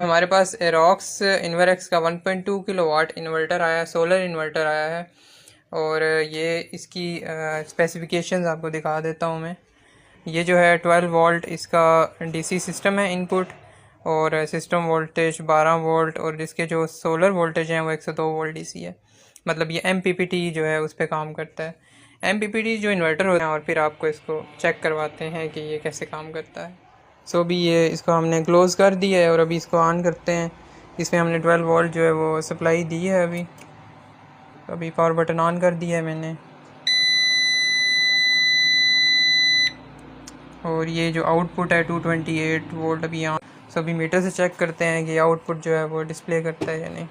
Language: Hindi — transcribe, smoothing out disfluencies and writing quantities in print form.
हमारे पास एरोक्स इन्वर्क्स का 1.2 किलोवाट इन्वर्टर आया है, सोलर इन्वर्टर आया है। और ये इसकी स्पेसिफिकेशंस आपको दिखा देता हूँ मैं। ये जो है 12 वोल्ट इसका डीसी सिस्टम है इनपुट, और सिस्टम वोल्टेज 12 वोल्ट, और इसके जो सोलर वोल्टेज हैं वो 102 वोल्ट डीसी है। मतलब ये एमपीपीटी जो है उस पर काम करता है। एमपीपीटी जो इन्वर्टर होता है, और फिर आपको इसको चेक करवाते हैं कि ये कैसे काम करता है। सो अभी ये इसको हमने क्लोज़ कर दिया है और अभी इसको ऑन करते हैं। इसमें हमने 12 वोल्ट जो है वो सप्लाई दी है। अभी पावर बटन ऑन कर दिया है मैंने, और ये जो आउटपुट है 228 वोल्ट अभी ऑन। सो अभी मीटर से चेक करते हैं कि आउटपुट जो है वो डिस्प्ले करता है या नहीं।